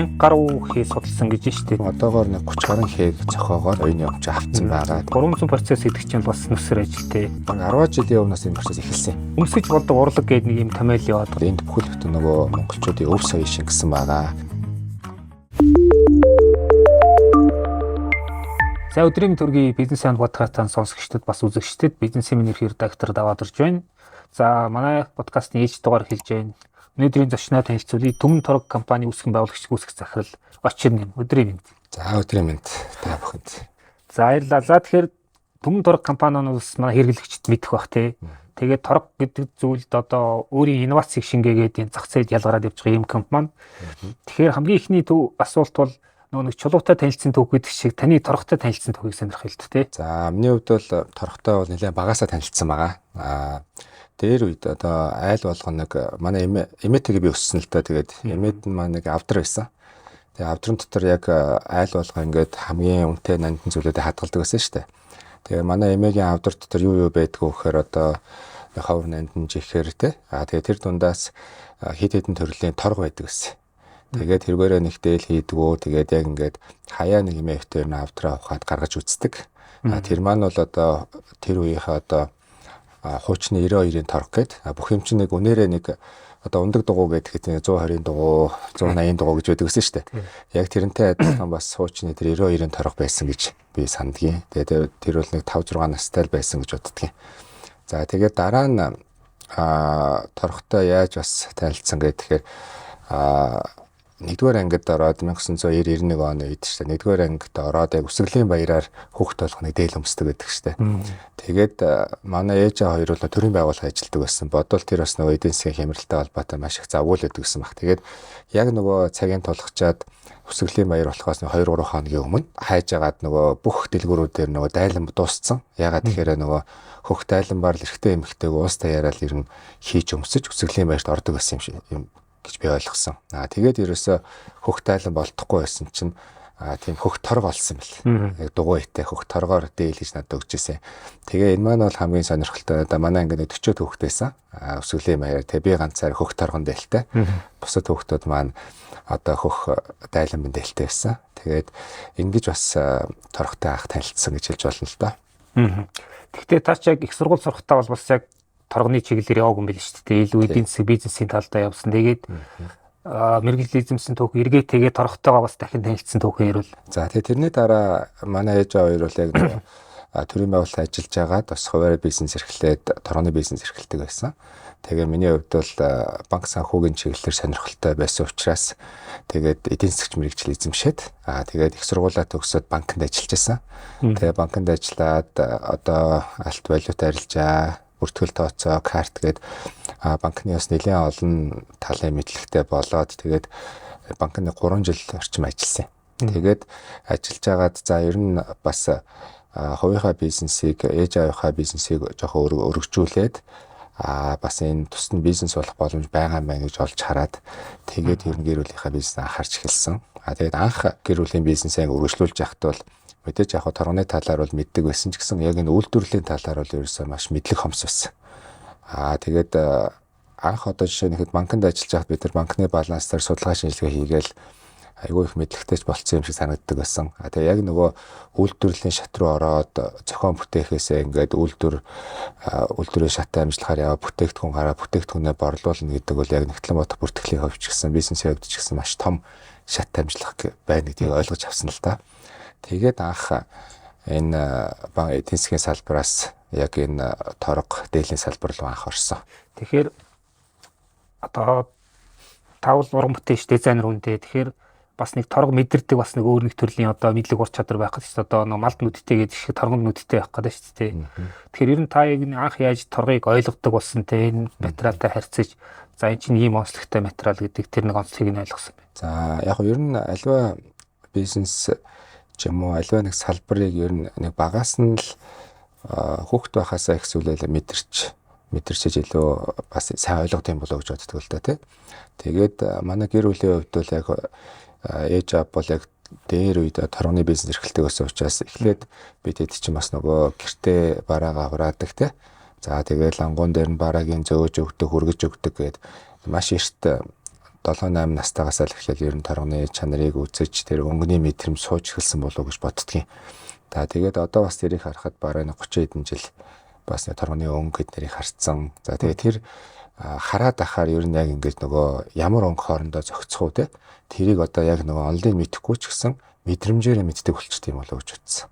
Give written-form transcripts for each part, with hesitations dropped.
1000 гаруй хээ судалсан гэж байна шүү дээ. Одоогоор нэг 30 гаруй хээг зохиогоор оюуны өмч авцсан байгаа. 300 процесс гэдэг чинь бас нүсэр ажилтэй. 10 жилийн өмнөөс энэ процесс эхэлсэн. Өмсөж болдог урлаг гэдэг нэг юм томьёол яваад. Энд бүхэл бүтэн нөгөө монголчуудын өв соёл шингэсэн байгаа. За өдрийн төргийн бизнес ан подкастын сонсогчдод бас үзэгчдэд бизнесийн минь редактор даваад орж байна. За манай подкастын ээлж дугаар хэлж байна. Өнөөдрийн зочноо танилцуулъя. Түмэн торог компани үүсгэн байгуулагч үүсгэх захирал Очирнэ. Өдрийн мэнд. За өдрийн мэнд та бүхэнд. За баярлалаа. За тэгэхээр Түмэн торог компаниудаас манай хэрэглэгчд мэдэх бах тий. Тэгээд торог гэдэг зүйлд одоо өөрийн инновацийг шингээгээд энэ зах зээлд ялгараад явж байгаа юм компани. Тэгэхээр хамгийн ихний асуулт бол нэг чулуутай танилцсан түүх гэдэг шиг таны торогтой танилцсан түүхийг сонирхох хэлдэг тий. За миний хувьд бол торогтой бол нэлээд багасаа танилцсан байгаа. Тэр үед одоо айл болгоно нэг манай эмээтэйгээ би өссөн л та. Тэгээд эмээд нь маань нэг авдар байсан. Тэгээд авдрын дотор яг айл болго ингээд хамгийн үнэтэй нандин зүйлүүдэд хадгалдаг байсан шүү дээ. Тэгээд манай эмээгийн авдар дотор юу байдгүй гэхээр одоо ховор нандин жихээр те. Тэгээд тэр дундаас хит хитэн төрлийн торг байдаг байсан. Тэгээд тэргээрээ нэг дээл хийдгүү. Тэгээд яг ингээд хаяа нэг эмээхтэй нь авдраа ухаад гаргаж үздэг. Тэр маань бол одоо тэр үеийнхээ одоо хуучны 92-ийн торг гээд бүх юм чинь нэг үнээрээ нэг одоо ундаг дугуй гэдэг хэвчээ 120-ийн дугуй 180-ийн дугуй гэж байдаг гэсэн шүү дээ. Яг тэрнтэй адилхан бас хуучны тэр 92-ийн торг байсан гэж би сандгийн. Тэгээд тэр бол нэг 5-6 настай байсан гэж боддгийн. За тэгээд дараа нь торгтой яаж бас танилцсан гэхээр нэгдүгээр ангид ороод 1990-91 оны үед шүү дээ. Нэгдүгээр ангид ороод яг үсрэлийн баяраар хүүхд болгоныг дээл өмсдөг гэдэг шүү дээ. Тэгээд манай ээж хоёр бол төрийн байгууллага ажилладаг байсан. Бодвол тэр бас нөгөө эдийн засгийн хямралтай холбоотой маш их завгүй л байдаг гэсэн баг. Тэгээд яг нөгөө цагийн тулгачаад үсрэлийн баяр болохоос 2-3 хоногийн өмнө хайж агаад нөгөө бүх дэлгүүрүүдээр нөгөө дайлан дууссан. Ягаад тэгэхээр нөгөө хөх дайлан бар л эрэгтэй эмэгтэйг уус таяараа л ер нь хийж өмсөж үсрэлийн баярт ордог байсан юм шиг юм гэж би ойлгосон. Тэгээд ерөөсө хөх тайлан болтохгүй байсан чинь тийм хөх торг олсон бэл. Яг дугуй итэй хөх торгоор дээл хийж надад өгчээсэн. Тэгээ энэ маань бол хамгийн сонирхолтой. Одоо манай ингээд 40 хүүхдээсэн. Өсвөлийн маягаар тэг би ганцаар хөх торгон дээлтэй. Бусад хүүхдүүд маань одоо хөх дайлан бин дээлтэй байсан. Тэгээд ингэж бас торгтой ах танилцсан гэж хэлж болно л доо. Гэхдээ та ч яг их сургууль сурахтаа бол бас яг торгоны чиглэлээр яваагүй юм байл шүү дээ. Илүү эдийн засгийн бизнесийн талдаа явсан. Тэгээд мэргэжил эзэмсэн түүх эргээ тэгээ торготойгоо бас дахин танилцсан түүхэн ярил. За тэрний дараа манай ээж хоёр бол яг төрийн байгууллагад ажиллаж байгаад бас хуваарь бизнес эрхлээд торгоны бизнес эрхэлдэг байсан. Тэгээ миний хувьд бол банк санхүүгийн чиглэлээр сонирхолтой байсан учраас тэгээд эдийн засгч мэргэжил эзэмшээд тэгээд их сургуулаа төгсөөд банкнд ажиллаж байсан. Тэгээ банкнд ажиллаад одоо алт валют арилжаа бүртгэл тооцоо, карт гээд банкны бас нэлээд олон талын мэдлэгтэй болоод тэгээд банкны 3 жил орчим ажилласан. Тэгээд ажиллаж байгаад за ер нь бас хувийнхаа бизнесийг, ээж авийнхаа бизнесийг жоохон өргөжүүлээд бас энэ тусад бизнес болох боломж байгаа юм байна гэж олж хараад тэгээд ер нь гэр бүлийнхаа бизнесээ анхаарч эхэлсэн. Тэгээд анх гэр бүлийн бизнесээ өргөжлүүлж яхад бол мэдээж яг торгоны талаар бол мэддэг байсан ч гэсэн яг энэ үйлдвэрлэлийн талаар бол ерөөсөө маш мэдлэг хомс байсан. Тэгээд анх одоо жишээ нь хэд банкнд ажиллаж байхад бид нар банкны баланс дээр судалгаа шинжилгээ хийгээл айгүй их мэдлэгтэй болсон юм шиг санагддаг байсан. Тэгээ яг нөгөө үйлдвэрлэлийн шат руу ороод зохион бүтээхээсээ ингээд үйлдвэрийн шатаа амжилахаар яваа бүтээгдэхүүн гараа бүтээгдэхүүнээ борлуулна гэдэг бол яг Нэгтлэн Бодох бүртгэлийн хувьд ч гэсэн бизнесийн хувьд ч гэсэн маш том шат амжилах байна гэдгийг ойлгож авсан л та. Тэгээд анх энэ эдийн засгийн салбараас яг энэ торг дээлийн салбар руу анх орсон. Тэгэхээр одоо тавл уран бүтээч дизайнер үнтэй. Тэгэхээр бас нэг торг мэдэрдэг бас нэг өөр нэг төрлийн одоо мэдлэг ур чадвар байх гэдэг чинь одоо малд нүдтэй гэдэг шиг торгон нүдтэй байх гэдэг шүү дээ. Тэгэхээр ер нь та яг анх яаж торгыг ойлгодог болсон те энэ материалтай харьцаж за энэ чинь ийм онцлогтой материал гэдэг тэр нэг онцлогийг нь ойлгосон байна. За яг ер нь альва бизнес ч юм уу альва нэг салбарыг ер нь нэг багаас нь л хүүхд байхасаа их зүйлээ мэдэрч илүү бас сайн ойлгох юм болоо гэж боддог л да тий. Тэгээд манай гэр бүлийн хувьд бол яг ээж аав бол яг дээр үед торгоны бизнес эрхэлдэг байсан учраас эхлээд бид хэд чинь бас нөгөө гэртээ бараагаа хураадаг тий. За тэгээд лангуун дээр нь бараагийн зөөж өгдөг, хүргэж өгдөг гээд маш эрт 7-8 настайгаас л эхлээл ер нь торгоны чанарыг үзэж тэр өнгөний мэдрэмж сууж эхэлсэн болов уу гэж боддгийн. За тэгээд одоо бас тэрийг харахад бараг 30 хэдэн жил бас торгоны өнгө гэд нэрийг харцсан. За тэгээд тэр хараад ахаар ер нь яг ингэж нөгөө ямар өнгө хоорондоо зохицох уу те тэрийг одоо яг нөгөө онлайн мэдэхгүй ч гэсэн мэдрэмжээрээ мэддэг болчих юм болов уу гэж бодсон.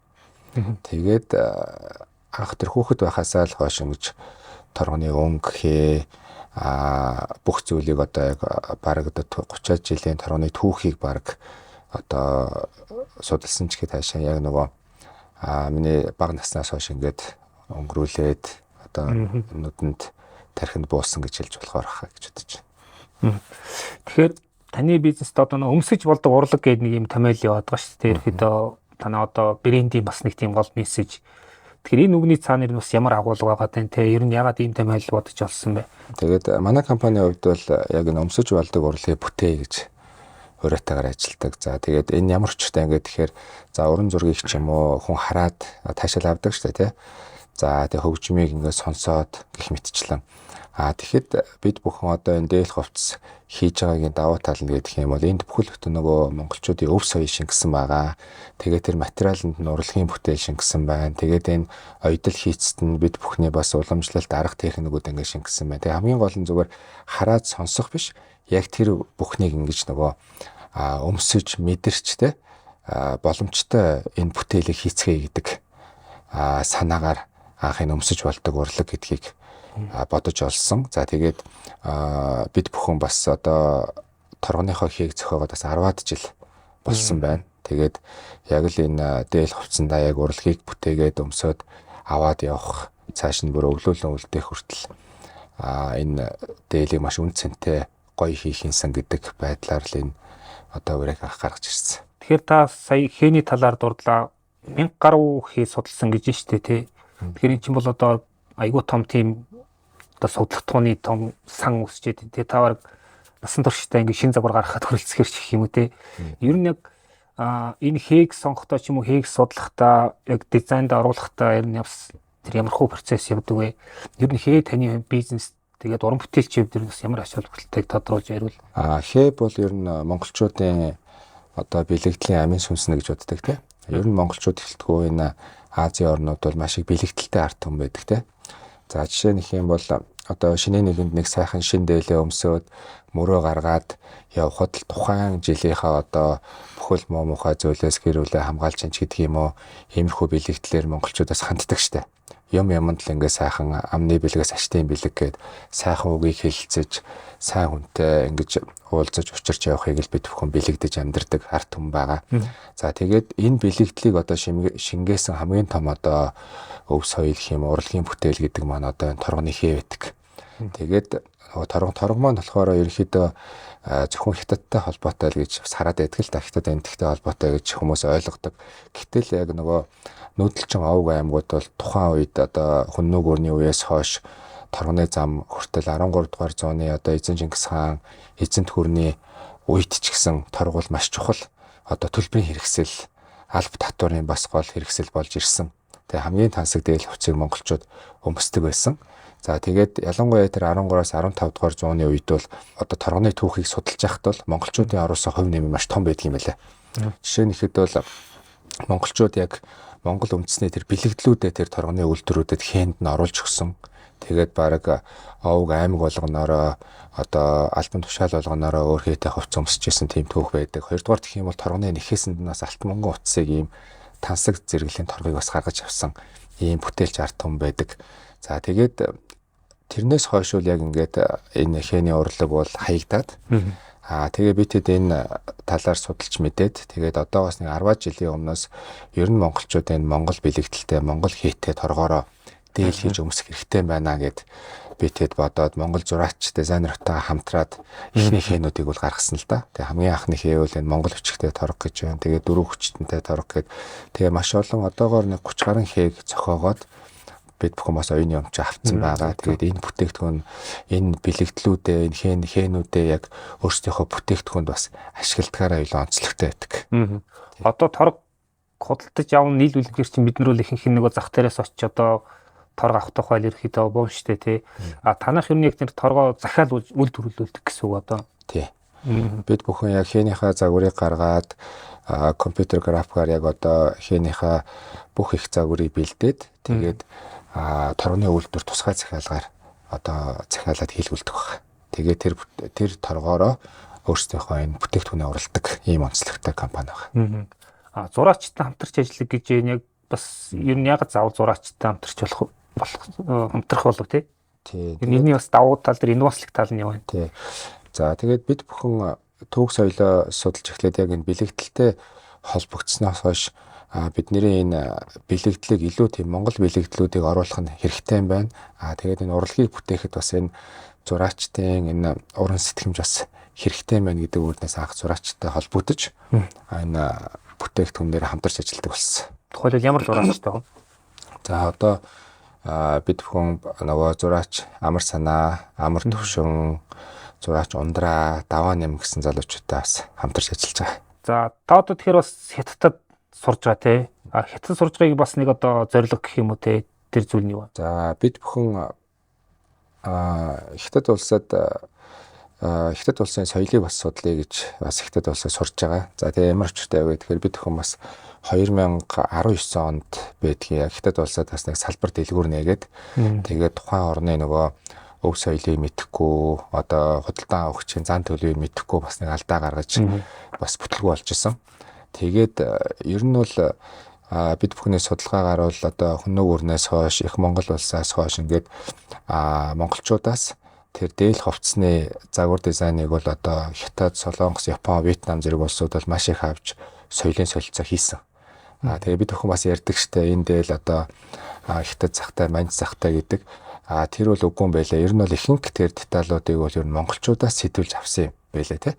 Тэгээд анх тэр хүүхэд байхасаа л хойш ингэж торгоны өнгө хээ бүх зүйлийг одоо яг бараг одоо 30 жилийн торгоны түүхийг бараг одоо судалсан ч гэхэд хаашаа яг нөгөө миний бага наснаас хойш ингээд өнгөрүүлээд одоо нүдэнд тархинд буусан гэж хэлж болохоор хаа гэж бодож байна. Тэгэхээр таны бизнест одоо өмсөж болдог урлаг гэдэг нэг юм томьёол яваад байгаа шүү дээ. Ерөөдөө танаа одоо брендийн бас нэг тийм гол мессеж. Тэгэхээр энэ үгний цаана нь бас ямар агуулга байгаа тань те ер нь ягаад ийм томьёол бодож олсон бэ? Тэгээд манай компанийн хувьд бол яг энэ өмсөж болдог урлагийг бүтээе гэж уриатаагаар ажилладаг. За тэгээд энэ ямар учиртай ингээд тэгэхээр за уран зургийг ч юм уу хүн хараад таашаал авдаг шүү дээ те. За тэгээд хөгжмийг ингээд сонсоод гэх мэтчлэн. Тэгэхэд бид бүхэн одоо энэ дээл хувцас хийж байгаагийн давуу тал нь гэдэг юм бол энд бүхэл бүтэн нөгөө монголчуудын өв соёл шингэсэн байгаа. Тэгээд тэр материаланд нь урлагийн бүтээл шингэсэн байна. Тэгээд энэ оёдол хийцэд нь бид бүхний бас уламжлалт арга техникүүд ингээд шингэсэн байна. Тэгээд хамгийн гол нь зүгээр хараад сонсох биш. Яг тэр бүхнийг ингэж нөгөө өмсөж мэдэрч те боломжтой энэ бүтээлийг хийцгээе гэдэг санаагаар анх энэ өмсөж болдог урлаг гэдгийг бодож олсон. За тэгээд бид бүхэн бас одоо торгоныхоо хийг зохиогоод бас 10-аад жил болсон байна. Тэгээд яг л энэ дээл хувцсандаа яг урлагийг бүтээгээд өмсөд аваад явах цааш нь бүр өглөөлөн үлдээх хүртэл энэ дээлийг маш үн цэнтэй гоё хийх юмсан гэдэг байдлаар л энэ одоо үрийг гаргаж ирсэн. Тэгэхээр та сая хээний талаар дурдлаа 1000 гаруй хээ судалсан гэж штэ тий. Тэгэхээр эн чинь бол одоо айгуу том тийм одоо судлахтууны том сан үсчээд тий та бараг насан туршидаа ингээ шин загвар гаргахад хүрэлцэхэр ч гэх юм уу тий. Ер нь яг энэ хээг сонгохдоо ч юм уу хээг судлахдаа яг дизайнд оруулахдаа ер нь тэр ямар хөө процесс явдаг вэ? Ер нь хээ таны бизнес тэгээд уран бүтээлч хэвдэр бас ямар ач холбогдолтойг тодруулж ярил. Хээ бол ер нь монголчуудын одоо бэлэгдлийн амин сүнснэ гэж боддог тий. Ер нь монголчууд хэлтгүү энэ Азийн орнууд бол маш их бэлэгдэлтэй ард түмэн байдаг тий. За жишээ нь их юм бол одоо шинэ нэгэнд нэг сайхан шин дээлээ өмсөөд мөрөө гаргаад явхад л тухайн жилийнхаа одоо бүхэл муу мухай зүйлээс гэрүүлээ хамгаалж чинь гэдэг юм уу иймэрхүү бэлэгдлэр монголчуудаас ханддаг штэ. Юмд л ингээ сайхан амны бэлгээс аштын бэлэг гээд сайхан үгийг хэлэлцэж сайн хүнтэй ингэж уулзаж учирч явахыг л бид бүхэн бэлэгдэж амьдардаг ард түмэн байгаа. За тэгээд энэ бэлэгдлийг одоо шингээсэн хамгийн том одоо өв соёл хэм урлагийн бүтээл гэдэг маань одоо энэ торгоны хээ байдаг. Тэгээд торго маань болохоор ерөнхийдөө зөвхөн хятадтай холбоотой л гэж бас хараад байдаг л да. Хятад энэтхтэй холбоотой гэж хүмүүс ойлгодог. Гэтэл яг нөгөө нүүдэлчин овг аймагуд бол тухайн үед одоо Хүннүг өрний үеэс хойш торгоны зам хүртэл 13 дугаар зууны одоо Эзэн Чингис хаан эзэнт хүрний үед ч гэсэн торг бол маш чухал одоо төлбөрийн хэрэгсэл алба татварын бас гол хэрэгсэл болж ирсэн. Тэгээ хамгийн тансаг дээл хувцсыг монголчууд өмсдөг байсан. За тэгээд ялангуяа тэр 13-аас 15 дугаар зууны үед бол одоо торгоны түүхийг судалж байхад бол монголчуудын оруулсан хувь нэмэр маш том байдаг юм байна. Жишээ нь ихэд бол монголчууд яг Монгол үндэсний тэр бэлэгдлүүдээ тэр торгоны үйлдвэрүүдэд хээнд нь оруулж өгсөн. Тэгээд баг овг аймаг болгоноороо одоо альбан тушаал болгоноороо өөр хээтэй хувц өмсөжсэн тийм түүх байдаг. Хоёрдугаар гэх юм бол торгоны нэхээсэнд нас алт монгон утсыг ийм тансаг зэрэглэлийн торгыг бас гаргаж авсан ийм бүтээлч ард түмэн байдаг. За тэгээд тэрнээс хойш үл яг ингээд энэ хээний урлаг бол хаягдаад тэгээ би тэд энэ талаар судалж мэдээд тэгээд одоогоос нэг 10 жилийн өмнөөс ер нь монголчууд энэ монгол бэлэгдэлтэй монгол хээтэй торгоороо дээл хийж өмсөх хэрэгтэй байна гэд би тэд бодоод монгол зураач дизайнертай хамтраад ихний хээнүүдийг бол гаргасан л да. Тэгээ хамгийн анхны хээ бол энэ монгол хүчтэй торг гэж байна. Тэгээ дөрөв хүчтэнтэй торг гэд тэгээ маш олон одоогоор нэг 30 гаруй хээг зохиогоод бид бүхэн бас оюуны өмч авцсан байгаа. Тэгээд энэ бүтээгдэхүүн энэ бэлэгдлүүдээ энэ хээнүүдээ яг өөрсдийнхөө бүтээгдэхүүнд бас ашигладагаараа илүү онцлогтой байдаг. Одоо торг худалдаж авах нийлүүлэхээр чинь бид нар л ихэнх нөгөө зах дээрээс очиж одоо торг авах тухай ерөөхдөө буун штэ тий. Танах ер нь яг тэр торгоо захиал үл төрүүлүүлдэг гэсэн үг одоо. Тий. Бид бүхэн яг хээнийхээ загварыг гаргаад компьютер графикаар яг одоо хээнийхээ бүх их загварыг бэлдээд тэгээд торгоны үйлдвэр тусгай захиалгаар одоо захиалаад хийлгүүлдэг баг. Тэгээд тэр торгоороо өөрсдийнхөө энэ бүтээгдэхүүнээ уралдаг ийм онцлогтой компани байна. Зураачтай хамтарч ажиллах гэж яг бас ер нь яг заавал зураачтай хамтарч хамтрах болов тий. Энэний бас давуу тал дээр инновацлог тал нь юу вэ? Тий. За тэгээд бид бүхэн түүх соёлоо судалж эхлээд яг энэ бэлэгдэлтэй холбогдсноос хойш бидний энэ бэлэгдлийг илүү тийм монгол бэлэгдлүүдийг оруулах нь хэрэгтэй юм байна. Тэгээд энэ урлагийг бүтээхэд бас энэ зураачдын энэ уран сэтгэмж бас хэрэгтэй юм байна гэдэг үгнээс анх зураачтай холбогдож энэ бүтээгдэхүүн дээр хамтарч ажилладаг болсон. Тухайлбал ямар зураачтай вэ? За одоо бид бүхэн нөгөө зураач амар санаа, амар төвшин, зураач ундраа, даваа нэм гэсэн залуучуудтай бас хамтарч ажиллаж байгаа. За та одоо тэгэхээр бас хятадд сурж байгаа тий. Хятад сурж байгааг бас нэг одоо зорилго гэх юм уу тий. Тэр зүйл нь юу вэ? За бид бүхэн Хятад улсын соёлыг бас судлаа гэж бас Хятад улсыг сурж байгаа. За тэгээ ямар очтой вэ гэхээр бид бүхэн бас 2019 онд байдгийн Хятад улсад бас нэг салбар дэлгүүр нээгээд тэгээд тухайн орны нөгөө өв соёлыг мэдэхгүй одоо худалдан авахчийн зан төлөвийг мэдэхгүй бас нэг алдаа гаргаж бас бүтлгүй болж исэн. Тэгээд ер нь бол бид бүхний судалгаагаар бол одоо Хүннөг өрнөөс хойш их Монгол улсаас хойш ингээд монголчуудаас тэр дээл хувцсны загвар дизайныг бол одоо Хятад, Солонгос, Япон, Вьетнам зэрэг улсууд бол маш их авч соёлын солилцоо хийсэн. Тэгээ бид бүхэн бас ярьдаг штэ энэ дээл одоо Хятад захтай, Манж захтай гэдэг. Тэр бол үгүй юм байлаа. Ер нь бол ихэнх тэр деталуудыг бол ер нь монголчуудаас сэтүүлж авсан юм байлаа тий.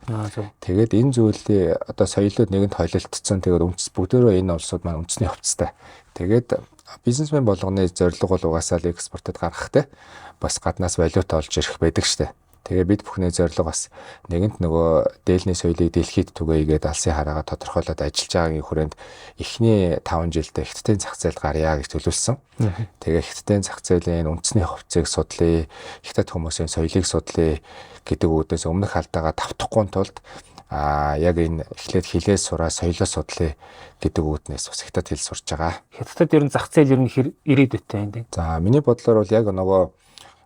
Тэгээд энэ зүйлээ одоо соёлууд нэгэнд холилдсон. Тэгээд бүгдөө энэ улсууд маань үндэсний хувцастай. Тэгээд бизнесмен болгоны зорилго бол угаасаа л экспортод гаргах тий. Бас гаднаас валюта олж ирэх байдаг штэ. Тэгээ бид бүхний зорилго бас нэгэнт нөгөө дээлний соёлыг дэлхийд түгээгээд алсын хараагаа тодорхойлоод ажиллаж байгаагийн хүрээнд эхний 5 жилдээ Хятадын зах зээлд гарья гэж төлөвлөсөн. Тэгээ Хятадын зах зээлийн үндэсний хувьцыг судлаа, Хятад хүмүүсийн соёлыг судлаа гэдэг үүднээс өмнөх алдаагаа давтахгүй тулд яг энэ эхлээд хилээ сураа, соёлоо судлаа гэдэг үүднээс бас Хятад хэл сурж байгаа. Хятадд ер нь зах зээл ер нь ирээдүйтэй юм. За миний бодлоор бол яг нөгөө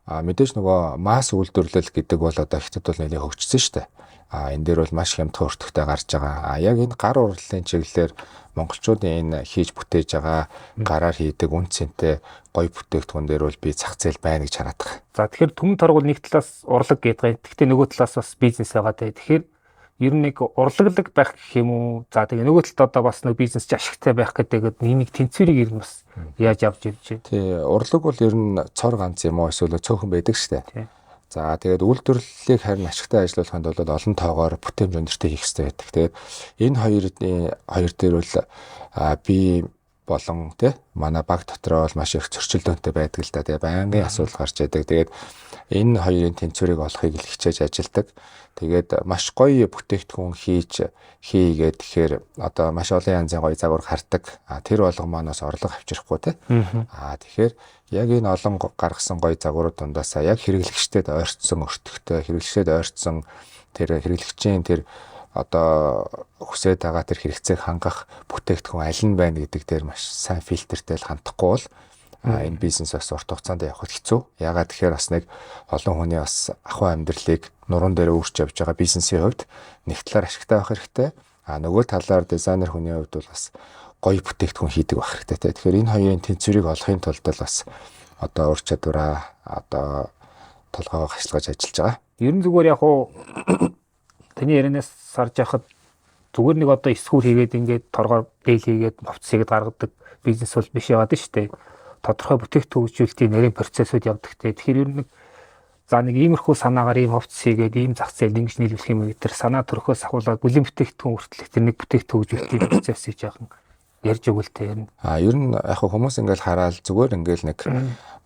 мэдээж нөгөө масс үйлдвэрлэл гэдэг бол одоо Хятад бол нэлээд хөгжсөн шүү дээ. Энэ дээр бол маш хямдхан өртөгтэй гарч байгаа. Яг энэ гар урлалын чиглэлээр монголчуудын энэ хийж бүтээж байгаа гараар хийдэг үн цэнтэй гоё бүтээгдэхүүн дээр бол би зах зээл байна гэж хараад байгаа. За тэгэхээр түмэн торгуул нэг талаас урлаг гэдэг. Гэхдээ нөгөө талаас бас бизнес байгаа дээ. Тэгэхээр ер нь нэг урлаглаг байх гэх юм уу? За тэгээ нөгөө талд одоо бас нэг бизнес ч ашигтай байх гэдэг нэг тэнцвэрийг ер нь бас яаж авч ирж байна. Тий, урлаг бол ер нь цор ганц юм уу эсвэл цөөхөн байдаг шүү дээ. За тэгээд үйлдвэрлэлийг харин ашигтай ажиллуулахын тулд олон тоогоор бүтээмж өндөртэй хийх хэрэгтэй байдаг. Тэгээд энэ хоёр дээр бол би болон тий манай баг дотроо бол маш их зөрчилдөөнтэй байдаг л да. Тэгээ байнгын асуудал гарч байдаг. Тэгээд энэ хоёрын тэнцвэрийг олохыг л хичээж ажилладаг. Тэгээд маш гоё бүтээгдэхүүн хийгээд тэгэхээр одоо маш олон янзын гоё загвар гардаг. Тэр болгон манаас орлого авчрахгүй тий. Тэгэхээр яг энэ олон гаргасан гоё загварууд дундаасаа яг хэрэглэгчдэд ойртсон өртөгтэй, хэрэглэгчдэд ойртсон тэр хэрэглэгчийн тэр одоо хүсэж байгаа тэр хэрэгцээг хангах бүтээгдэхүүн аль нь байна гэдэг дээр маш сайн фильтртэй л хандахгүй бол энэ бизнесээс урт хугацаанд явахд хэцүү. Ягаад тэгэхээр бас нэг олон хүний бас ахуй амьдралыг нуруунд дээр өөрчилж явж байгаа бизнесийн хувьд нэг талаар ашигтай байх хэрэгтэй. Нөгөө талаар дизайнер хүний хувьд бол бас гоё бүтээгдэхүүн хийдэг байх хэрэгтэй. Тэгэхээр энэ хоёрын тэнцвэрийг олохын тулд бас одоо ур чадвараа одоо толгойгоо хашлгаж ажиллаж байгаа. Ерөн зүгээр яг уу таны ярианаас сарж яхад зүгээр нэг одоо эсгүүр хийгээд ингээд торгоор дээл хийгээд хувцас хийгээд гаргадаг бизнес бол биш яваад шүү дээ. Тодорхой бүтээгдэхүүн хөгжүүлэлтийн нарийн процессыг явдаг те. Тэгэхээр ер нь за нэг иймэрхүү санаагаар ийм хувцас хийгээд ийм зах зээл ингэж нийлүүлэх юм гэдэг тэр санаа төрхөөс ахуулаад бүлээн бүтээгдэхүүн хүртэл тэр нэг бүтээгдэхүүн хөгжүүлэлтийн процессыг жаахан ярьж өгвөл тэ ер нь. Ер нь яг хүмүүс ингээл хараад зүгээр ингээл нэг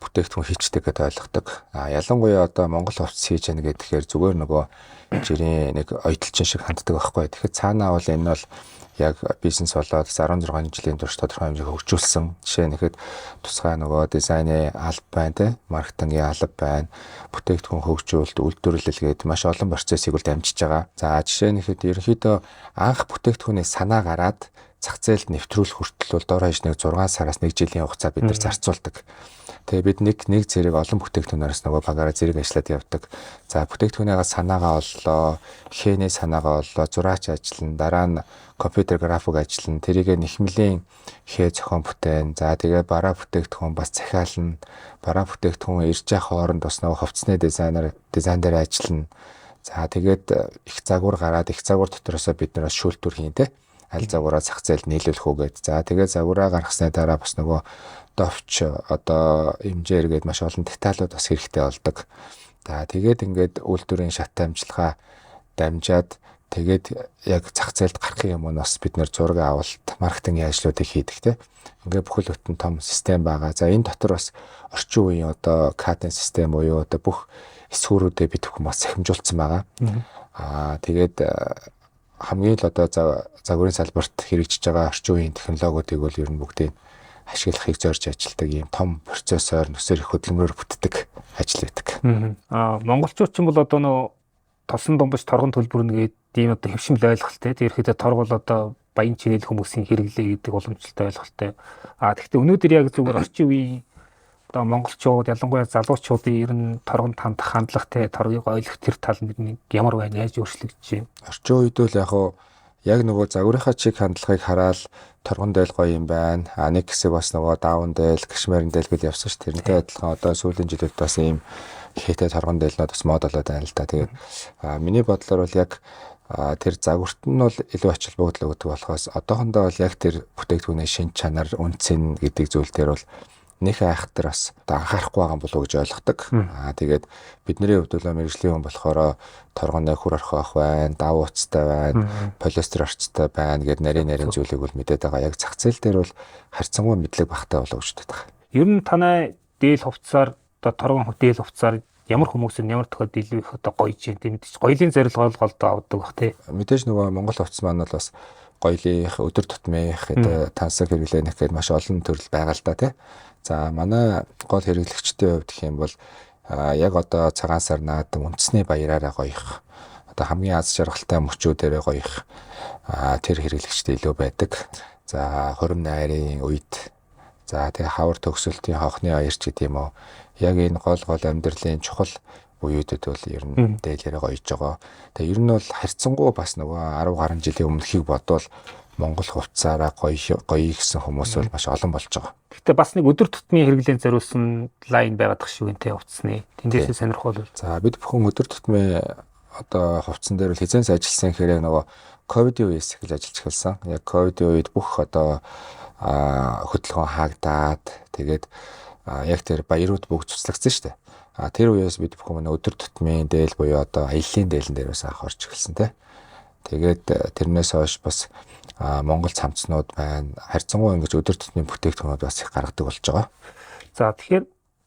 бүтээгдэхүүн хийчдэг гэдээ ойлгодог. Ялангуяа одоо Монгол хувцас хийж яана гэхээр зүгээр нөгөө жирийн нэг ойдолчин шиг ханддаг байхгүй. Тэгэхээр цаанаа бол энэ бол яг бизнес болоод 16 жилийн турш тодорхой хэмжээг хөгжүүлсэн. Жишээ нь ихэд тусгай нөгөө дизайны алба байна те, маркетингийн алба байна, бүтээгдэхүүн хөгжүүлэлт, үйлдвэрлэл гээд маш олон процессыг бол дамжиж байгаа. За жишээ нь ихэд ерөнхийдөө анх бүтээгдэхүүний санаа гараад зах зээлд нэвтрүүлэх хүртэл бол дор хаяж нэг 6 сараас 1 жилийн хугацаа бид нар зарцуулдаг. Тэгээ бид нэг зэрэг олон бүтээгдэхүүнээс нөгөө багаараа зэрэг ажиллаад явдаг. За бүтээгдэхүүнийгаа санаагаа оллоо, хээний санаагаа оллоо, зураач ажиллана, дараа нь компьютер график ажиллана, тэрийгэ нэхмэлийн хээ зохион бүтээн. За тэгээ бараа бүтээгдэхүүн бас захиална. Бараа бүтээгдэхүүн ирж явах хооронд бас нөгөө хувцсны дизайн дээр ажиллана. За тэгээд их загвар гараад их загвар дотроосоо бид нараас шүүлтүр хийн те. Аль загвараа зах зээлд нийлүүлэх үгээд. За тэгээд загвараа гаргасны дараа бас нөгөө довч одоо хэмжээр гээд маш олон деталууд бас хэрэгтэй болдог. За тэгээд ингээд үйлдвэрийн шат амжилгаа дамжаад тэгээд яг зах зээлд гарах юм уу бас бид нэр зураг авалт, маркетингийн ажлуудыг хийдэг те. Ингээд бүхэл бүтэн том систем байгаа. За энэ дотор бас орчин үеийн одоо каден систем буюу одоо бүх эсвүүрүүдэд бид бүхэн бас захимжуулсан байгаа. Тэгээд хамгийн л одоо загварын салбарт хэрэгжиж байгаа орчин үеийн технологиудыг бол ер нь бүгдийг ашиглахыг зорж ажилладаг ийм том процессор нүсэр их хөдөлмөрөөр бүтдэг ажил байдаг. Монголчууд ч юм бол одоо нөө тосон домбоч торгон төлбөрнө гэдэг ийм одоо хэвшимл ойлголттой. Тэр ихэд торг бол одоо баян чинэл хүмүүсийн хэрэглээ гэдэг уламжлалтай ойлголттой. Тэгэхдээ өнөөдөр яг зүгээр орчин үеийн одоо монголчууд ялангуяа залуучуудын ер нь торгонд хандах хандлагатай торгийг ойлгох тэр тал нь ямар байна, яаж өөрчлөгдөж байна? Орчин үед бол яг нөгөө загварынхаа чиг хандлагыг хараад торгон дээл гоё юм байна. Нэг хэсэг бас нөгөө даун дээл, кашмирын дээл гэж явсан ш. Тэрнтэй адилхан одоо сүүлийн жилүүд бас ийм хээтэй торгон дээлнүүд бас мод болоод байна л да. Тэгээд миний бодлоор бол яг тэр загварт нь бол илүү ач холбогдол өгдөг болохоос одоохондоо бол яг тэр бүтээгдэхүүний шин чанар, үнцэн гэдэг зүйл дээр бол нөх айхтар бас анхаарахгүй байгаа болов уу гэж ойлгодог. Тэгээд бидний хувьд бол мэрэгжлийн хүн болохоор торгоны хүр орхих байна, дав уцтай байна, полиэстер орцтой байна гэд нарийн зүйлийг бол мэдээд байгаа. Яг зах зээл дээр бол харьцангуй мэдлэг багтаа болов гэж боддог. Ер нь танай дээл хувцсаар одоо торгон дээл хувцсаар ямар хүмүүс ямар тохиолдолд илүү их одоо гоёж юм тийм мэдээж гоёлын зорилгоор голдоо авдаг бах тий. Мэдээж нөгөө Монгол хувцс маань бол бас гоёлынх, өдөр тутмынх тансаг хэрэглэнэх гэдэг маш олон төрөл байгаа л да тий. За манай гол хэрэглэгчдийн хувьд гэх юм бол яг одоо цагаан сар наадам үндэсний баяраараа гоёх. Одоо хамгийн аз жаргалтай мөчүүдээрээ гоёх. Тэр хэрэглэгчд илүү байдаг. За хорим найрын үед за тэгээ хавар төгсөлтийн хонхны аярч гэдэг юм уу. Яг энэ гол амьдралын чухал үеүүдэд бол ер нь дээлээрээ гоёж байгаа. Тэгээ ер нь бол харьцангуй бас нөгөө 10 гаруй жилийн өмнөхийг бодвол Монгол хувцсаараа гоё гэсэн хүмүүс бол маш олон болж байгаа. Гэхдээ бас нэг өдөр тутмын хэрэглээнд зориулсан лайн байгаад тах шүү гэнтэй хувцсны. Тэндээсээ сонирхол бол. За бид бүхэн өдөр тутмын одоо хувцсан дээр бол хязгаарч ажилласан хэрэг нөгөө ковидын үеэс эхэлж ажиллаж эхэлсэн. Яг ковидын үед бүх одоо хөдөлгөөн хаагдаад тэгээд яг тэр баярууд бүгд цуцлагдсан шүү дээ. Тэр үеэс бид бүхэн өдөр тутмын дээл буюу одоо аяллаа дээлэн дээрээс анх орж эхэлсэн те. Тэгээд тэрнээс хойш бас Монгол цамцнууд байна. Харьцангуй ингэж өдөр тутмын бүтээгдэхүүнүүд бас их гаргадаг болж байгаа. За тэгэхээр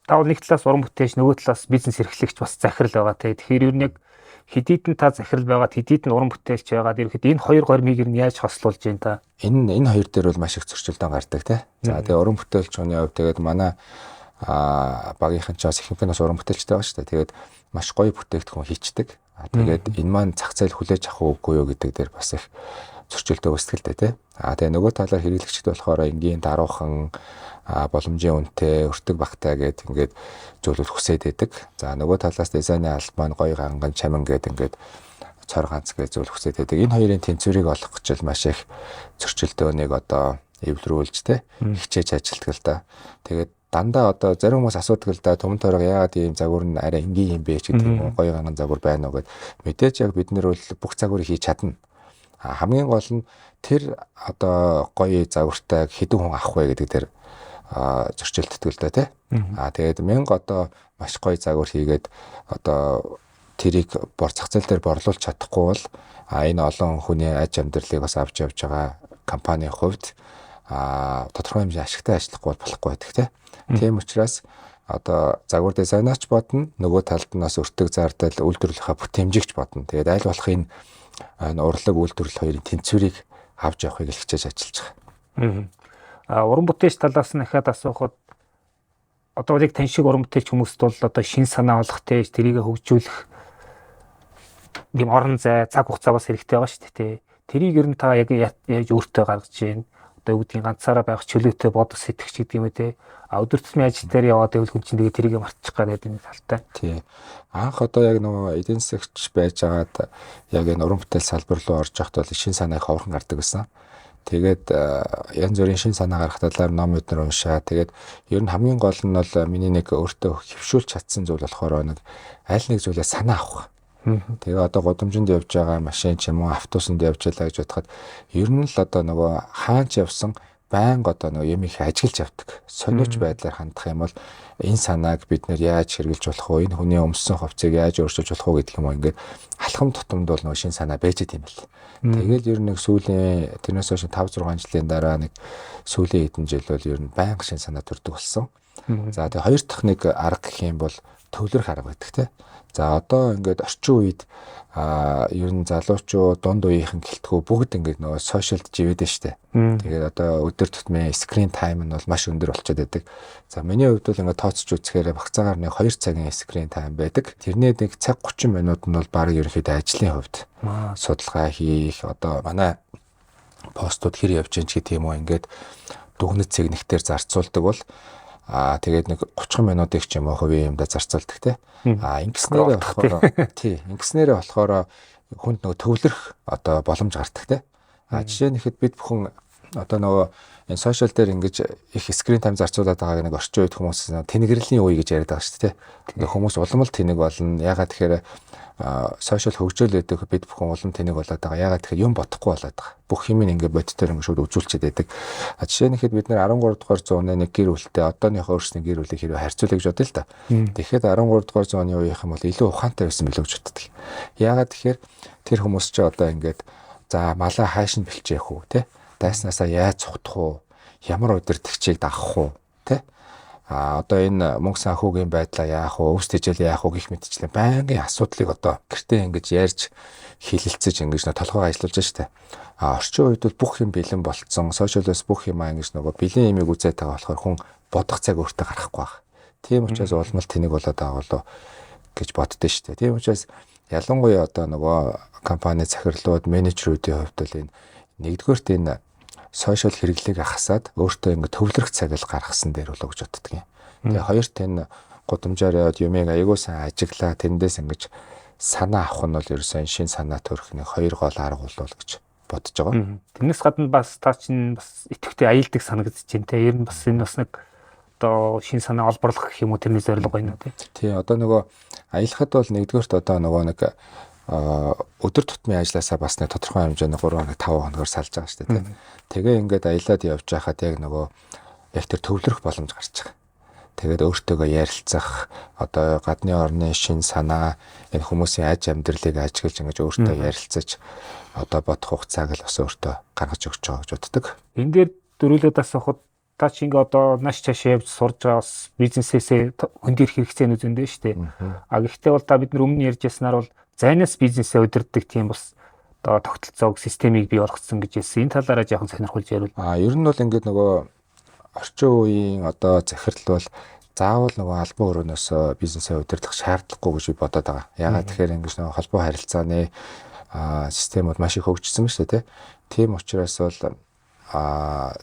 тав нэг талаас уран бүтээч, нөгөө талаас бизнес эрхлэгч бас захирал байгаа те. Тэгэхээр ер нь яг хэдийдэн та захирал байгаад хэдийдэн уран бүтээлч байгаад ирэхэд энэ хоёр гормыг ер нь яаж хослуулж байна та? Энэ хоёр дээр бол маш их зөрчилдөөн гардаг те. За тэгээ уран бүтээлч хүний хувьд тэгээд манай багийнхан ч бас ихэнх нь уран бүтээлчтэй байгаа шүү дээ. Тэгээд маш гоё бүтээгдэхүүн хийчдэг. Тэгээд энэ маань зах зээл хүлээж авах үгүй юу гэдэг дээр бас их зөрчилдөө үүсгэлтэй тий. Тэгээ нөгөө талаар хэрэглэгчд болохоор энгийн даруухан боломжийн үнэтэй өртөг багтай гэд ингээд зүйлүүд хүсээд байдаг. За нөгөө талаас дизайны алба маань гоё ганган чамин гэд ингээд цор ганц гэж зүйл хүсээд байдаг. Энэ хоёрын тэнцвэрийг олох гэж маш их зөрчилдөөнийг одоо эвлэрүүлж тий хичээж ажилладаг л да. Тэгээд дандаа одоо зарим хүмүүс асуудаг л да төмөн торог яагаад ийм загвар нь арай энгийн юм бэ ч гэдэг юм гоё ганган загвар байна уу гэд мэдээж яг бид нэр бол бүх загварыг хийж чадна. Хамгийн гол нь тэр одоо гоё загвартай хэдэн хүн авах вэ гэдэг дээр зөрчилддөг л да тий. Тэгээд 1000 одоо маш гоё загвар хийгээд одоо тэрийг зах зээл дээр борлуулж чадахгүй бол энэ олон хүний аж амьдралыг бас авч явж байгаа компанийн хувьд тодорхой хэмжээ ашигтай ажиллахгүй болохгүй байдаг тийм учраас одоо загвар дизайнерч бодно, нөгөө талд нь бас өртөг зардал үйлдвэрлэхээ бүтэмжигч бодно. Тэгээд аль болох энэ урлаг үйлдвэрлэл хоёрын тэнцвэрийг авч явахыг л хичээж ажиллаж байгаа. Уран бүтээлч талаас нь дахиад асуухад одоо яг тань шиг уран бүтээлч хүмүүст бол одоо шин санаа олох те тэрийг хөгжүүлэх ийм орон зай цаг хугацаа бас хэрэгтэй байгаа шүү дээ. Тэрийг ер нь та яг яаж өөртөө гаргаж байна? Одоо юу гэдгийг ганцаараа байх чөлөөтэй бодох сэтгэгч гэдэг юм үү те. Өдөр тутмын ажил дээр яваад байвал хүн чинь тэгээ тэрийг мартчих гадаад энэ талтай. Тий. Анх одоо яг нөгөө эдийн засагч байжгаад яг энэ уран бүтээл салбар руу орж явахд бол шин санаа их ховорхон гардаг гэсэн. Тэгээд янз бүрийн шин санаа гарах талаар ном өднөр уншаа. Тэгээд ер нь хамгийн гол нь бол миний нэг өөртөө хөвшүүлж чадсан зүйл болохоор нэг аль нэг зүйлээ санаа авах. Тэгээ одоо гудамжинд явж байгаа машин ч юм уу автобусанд явж байлаа гэж бодоход ер нь л одоо нөгөө хаач явсан байнга одоо нөгөө юм их ажиглаж явдаг. Сониуч байдлаар хандах юм бол энэ санааг бид нэр яаж хэрэгжилж болох вэ? Энэ хүний өмссөн хувцсыг яаж өөрчилж болох вэ гэдэг юм уу ингээд алхам тутамд бол нөгөө шин санаа байж идэм байл. Тэгэл ер нь нэг сүүлийн тэрнээс хойш 5 6 жилийн дараа нэг сүүлийн хэдэн жил бол ер нь байнга шин санаа төрдөг болсон. За тэгээ хоёр дахь нэг арга гэх юм бол төвлөрөх арга гэдэг те. За одоо ингээд орчин үед ер нь залуучууд дунд үеийнхэн гэлтгүү бүгд ингээд нөгөө сошиалд живэдэж штэ. Тэгээд одоо өдөр тутмын скрин тайм нь бол маш өндөр болчиход байдаг. За миний хувьд бол ингээд тооцож үзэхээр багцаагаар нэг 2 цагийн скрин тайм байдаг. Тэрний нэг цаг 30 минут нь бол баг ерөнхийдөө ажлын хувьд судалгаа хийх одоо манай постууд хэр явж гин ч гэдэг юм уу ингээд дүгнэж цэгнэхтэр зарцуулдаг бол тэгээд нэг 30 минутыг ч юм уу хувийн юмдаа зарцуулдаг те. Ингэснээрээ болохоор ингэснээрээ болохоор хүнд нөгөө төвлөрөх одоо боломж гардаг те. Жишээ нь ихэд бид бүхэн одоо нөгөө энэ сошиал дээр ингэж их скрин тайм зарцуулаад байгааг нэг орчин үед хүмүүс тэнэгэрлийн үе гэж яриад байгаа шүү дээ. Ингээ хүмүүс улам л тэнэг болно. Ягаад тэгэхээр сошиал хөгжөөл өгдөг бид бүхэн улам тэнэг болоод байгаа. Ягаад тэгэхээр юм бодохгүй болоод байгаа. Бүх юм ингээ бодитоор ингээ шууд үзүүлчихэд байдаг. Жишээ нь ихэд бид нэр 13 дугаар зууны нэг гэр бүлтэй одооныхоо өөрсний гэр бүлийг хэрвээ харьцуулъя гэж бодъё л да. Тэгэхэд 13 дугаар зууны үеийнх юм бол илүү ухаантай байсан билүү гэж боддог. Ягаад тэгэхээр тэр хүмүүс ч одоо ингээд за малаа хааш нь бэлчээх үү те. Дайснаасаа яаж цухтах уу? Ямар удирдахчийг дагах уу? Тэ? Одоо энэ мөнгө санхүүгийн байдлаа яах вэ? Өвс тэжээл яах вэ гэх мэтчлэн байнгын асуудлыг одоо гэртээ ингэж ярьж хилэлцэж ингэж толгойгоо ажиллуулж штэ. Орчин үед бол бүх юм бэлэн болцсон. Сошиалос бүх юм ингэж нөгөө бэлэн юмыг үзээд байгаа болохоор хүн бодох цаг өөртөө гарахгүй баг. Тийм учраас улмал тэнэг болоод байгаа болоо гэж боддөө штэ. Тийм учраас ялангуяа одоо нөгөө компани захирлууд, менежерүүдийн хувьд бол энэ нэгдүгээрт энэ сошиал хэрэглээг хасаад өөртөө ингэ төвлөрөх цаг л гаргасан дээр болоо гэж боддөг юм. Тэгээ хоёрт энэ гудамжаар яваад юмыг аягүй сайн ажиглаа тэндээс ингэж санаа авах нь бол ерөөсөн шин санаа төрөх нэг хоёр гол арга болов гэж бодож байгаа. Тэрнээс гадна бас та чинь бас идэвхтэй аялдаг санагдаж байна те. Ер нь бас энэ бас нэг одоо шин санаа олборлох гэх юм уу тэрний зорилго байна уу те. Тий одоо нөгөө аялахад бол нэгдүгээрт одоо нөгөө нэг өдөр тутмын ажилласаа бас нэг тодорхой хэмжээний 3 хоног 5 хоногор салж байгаа шүү дээ тийм. Тэгээ ингээд аялаад явж байхад яг нөгөө яг тэр төвлөрөх боломж гарч байгаа. Тэгээд өөртөөгөө ярилцах одоо гадны орны шин санаа энэ хүмүүсийн аж амьдралыг ажиглаж ингэж өөртөө ярилцаж одоо бодох хугацааг л бас өөртөө гаргаж өгч байгаа гэж боддог. Энэ дээр дөрүүлээд асуухад та чи ингээ одоо нааш цаашаа явж сурж байгаа бас бизнесээсээ хөндөр хэрэгцээ үзэндээ шүү дээ. Гэхдээ бол та бид нар өмнө ярьж яснаар бол зайнаас бизнесээ удирддаг тийм бас одоо тогтолцоог системийг бий болгоцсон гэж хэлсэн. Энэ талаараа жоохон сонирхолж ярил. Ер нь бол ингээд нөгөө орчин үеийн одоо захирал бол заавал нөгөө албан өрөөнөөс бизнесээ удирдах шаардлагагүй гэж бодоод байгаа. Ягаад тэгэхээр ингэж нөгөө холбоо харилцааны системүүд маш их хөгжсөн шүү дээ. Тийм учраас бол